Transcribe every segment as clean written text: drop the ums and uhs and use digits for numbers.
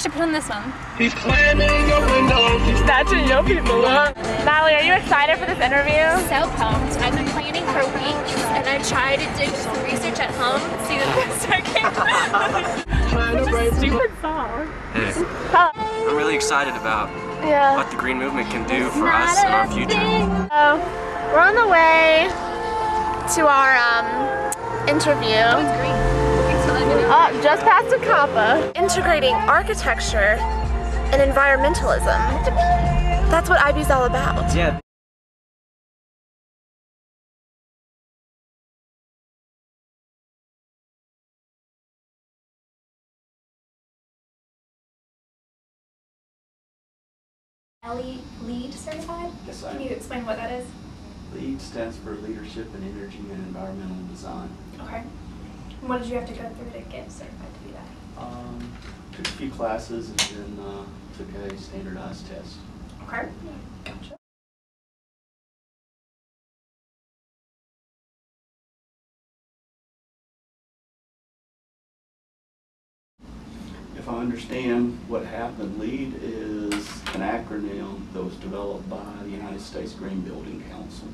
should put on this one. He's climbing your window. He's snatching your people up. Natalie, are you excited for this interview? So pumped. I've been planning for weeks, and I tried to do some research at home to see the best I can. Stupid song. Hey, I'm really excited about what the green movement can do for us and our future. So, we're on the way to our interview. Just past Acampa. Integrating architecture and environmentalism. That's what IB's all about. Yeah. LEED certified? Yes, I am. Can you explain what that is? LEED stands for Leadership in Energy and Environmental Design. Okay. What did you have to go through to get certified to do that? Took a few classes and then took a standardized test. Okay. Gotcha. If I understand what happened, LEED is an acronym that was developed by the United States Green Building Council.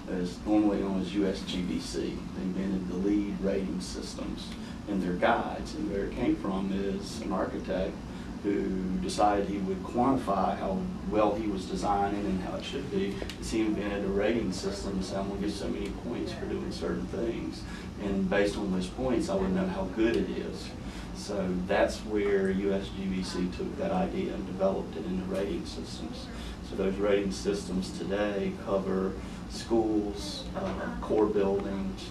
It's normally known as USGBC. They invented the LEED rating systems in their guides, and where it came from is an architect who decided he would quantify how well he was designing and how it should be. So he invented a rating system to say, I'm going to get so many points for doing certain things, and based on those points I would know how good it is. So that's where USGBC took that idea and developed it into rating systems. So those rating systems today cover schools, core buildings,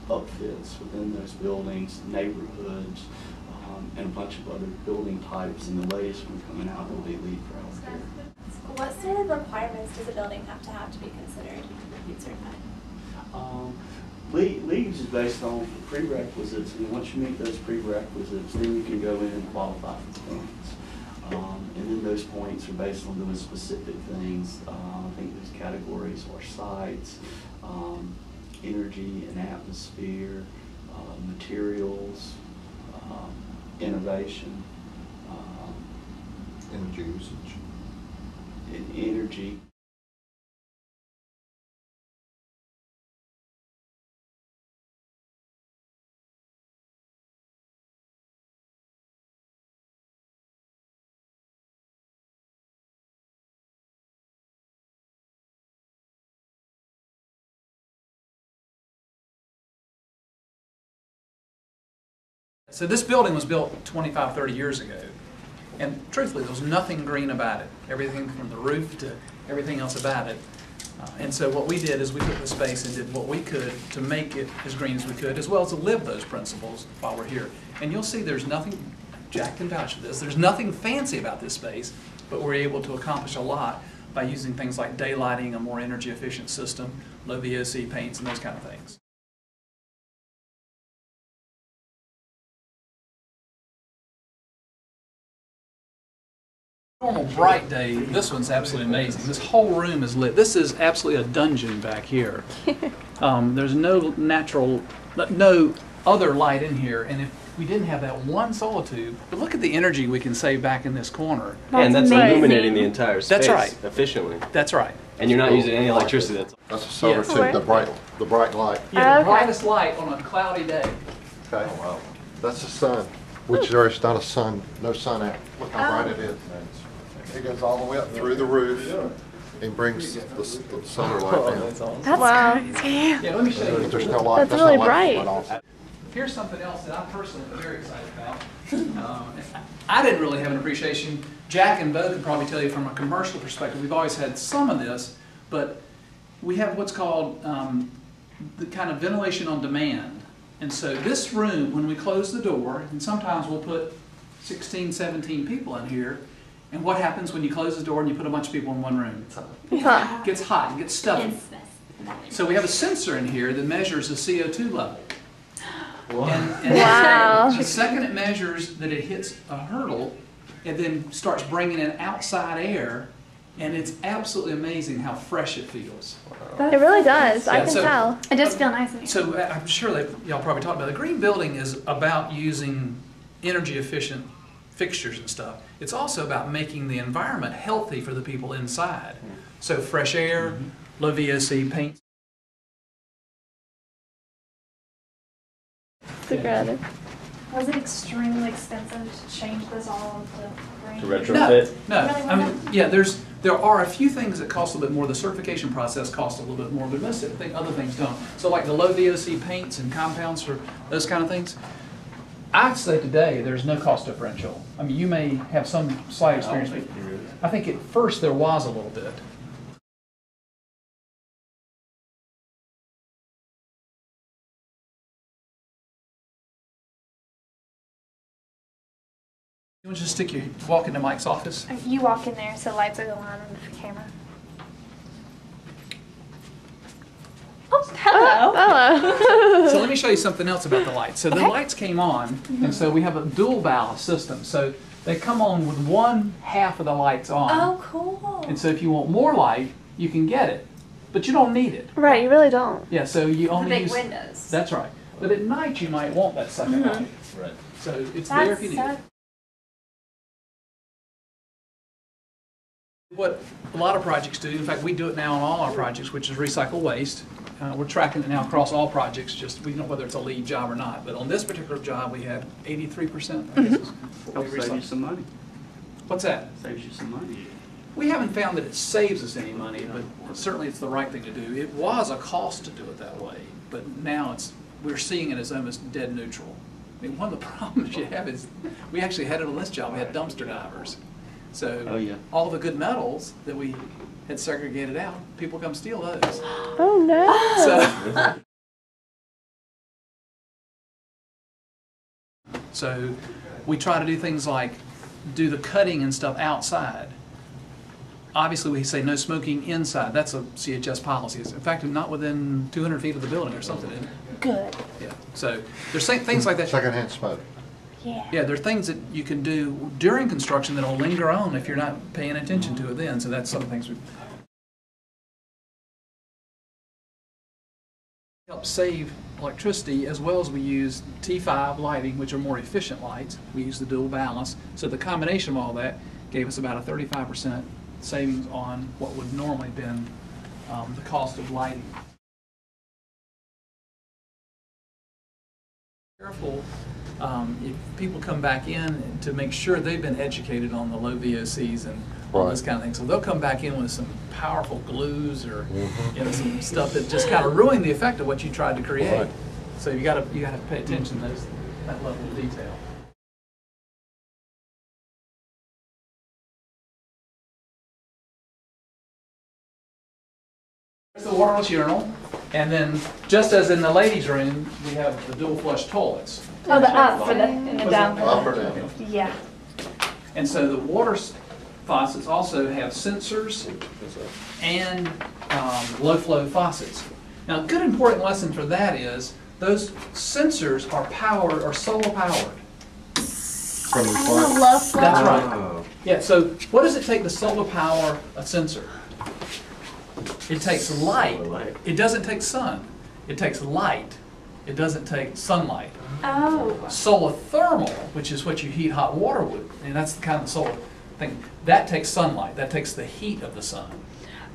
upfits within those buildings, neighborhoods, and a bunch of other building types. And the latest one coming out will be LEED for healthcare. What sort of requirements does a building have to be considered LEED certified? LEED is based on prerequisites, and once you meet those prerequisites, then you can go in and qualify for points. And then those points are based on doing specific things. I think those categories are sites, energy and atmosphere, materials, innovation, energy usage, and energy. So this building was built 25, 30 years ago, and truthfully there was nothing green about it. Everything from the roof to everything else about it. And so what we did is we took the space and did what we could to make it as green as we could, as well as to live those principles while we're here. And you'll see there's nothing, Jack can vouch for this, there's nothing fancy about this space, but we're able to accomplish a lot by using things like daylighting, a more energy efficient system, low VOC paints, and those kind of things. Normal bright day, this one's absolutely amazing. This whole room is lit. This is absolutely a dungeon back here. There's no other light in here, and if we didn't have that one solar tube, but look at the energy we can save back in this corner. And that's illuminating the entire space. That's right. Efficiently. That's right. And you're not using any electricity. That's a solar tube, the bright light. Yeah, the brightest light on a cloudy day. Okay. Oh, wow. That's the sun, which there's not a sun, no sun out. Look how bright it is. It goes all the way up through the roof and brings the solar light down. That's crazy. Yeah, let me show you. There's no light. That's really no bright. light. Here's something else that I personally am very excited about. I didn't really have an appreciation. Jack and Bo could probably tell you from a commercial perspective, we've always had some of this, but we have what's called the kind of ventilation on demand. And so this room, when we close the door, and sometimes we'll put 16, 17 people in here, and what happens when you close the door and you put a bunch of people in one room? It gets hot, it gets stuffy. So we have a sensor in here that measures the CO2 level. And Wow. the second it measures that it hits a hurdle, it then starts bringing in outside air, and it's absolutely amazing how fresh it feels. It really does. I can so- tell. It does feel nice in here. So I'm sure that y'all probably talked about it. The green building is about using energy efficient fixtures and stuff. It's also about making the environment healthy for the people inside. So fresh air, low VOC paint. Was it extremely expensive to change this all into green? To retrofit? No. Really I mean, yeah, there are a few things that cost a little bit more. The certification process costs a little bit more, but most of the other things don't. So like the low VOC paints and compounds for those kind of things, I'd say today there's no cost differential. I mean, you may have some slight experience, but I think at first there was a little bit. You want to just walk into Mike's office? You walk in there, so lights are going on the camera. Oh, hello. Hello. So let me show you something else about the lights. So the lights came on, and so we have a dual ballast system. So they come on with one half of the lights on. Oh, cool. And so if you want more light, you can get it, but you don't need it. Right, you really don't. Yeah, so you only big use windows. That's right. But at night you might want that second light. Right. So it's there if you need it. What a lot of projects do, in fact we do it now on all our projects, which is recycle waste. We're tracking it now across all projects, just we don't know whether it's a lead job or not, but on this particular job we had 83%. I guess, is what we Helps save you recycle. some money. What's that? Saves you some money. We haven't found that it saves us any money, but certainly it's the right thing to do. It was a cost to do it that way, but now we're seeing it as almost dead neutral. I mean, one of the problems you have is we actually had it on this job, we had dumpster divers. So all the good metals that we had segregated out, people come steal those. Oh no. So we try to do things like do the cutting and stuff outside. Obviously we say no smoking inside. That's a CHS policy. In fact, not within 200 feet of the building or something, isn't it? Good. Yeah. So there's things like that. Secondhand smoke. Yeah. Yeah, there are things that you can do during construction that'll linger on if you're not paying attention to it then. So that's some of the things we help save electricity, as well as we use T5 lighting, which are more efficient lights. We use the dual balance. So the combination of all that gave us about a 35% savings on what would normally have been the cost of lighting. Careful if people come back in to make sure they've been educated on the low VOCs and all this kind of thing. So they'll come back in with some powerful glues or some stuff that just kind of ruin the effect of what you tried to create. Right. So you got to pay attention to that level of detail. There's the waterless urinal, and then just as in the ladies' room, we have the dual flush toilets. Oh, the up for the and the down. Up or down? Yeah. And so the water faucets also have sensors and low flow faucets. Now, a good important lesson for that is those sensors are powered or solar powered. From the Low flow. That's right. Yeah. So what does it take to solar power a sensor? It takes light. It doesn't take sun. It takes light. It doesn't take sunlight. Oh. Solar thermal, which is what you heat hot water with, and that's the kind of solar thing, that takes sunlight. That takes the heat of the sun.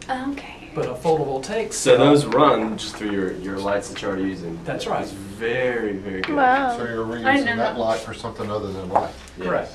Okay. But a photovoltaic. So those run just through your lights that you're already using. That's right. It's very, very good. Wow. So you're reusing that light for something other than light. Yes. Correct.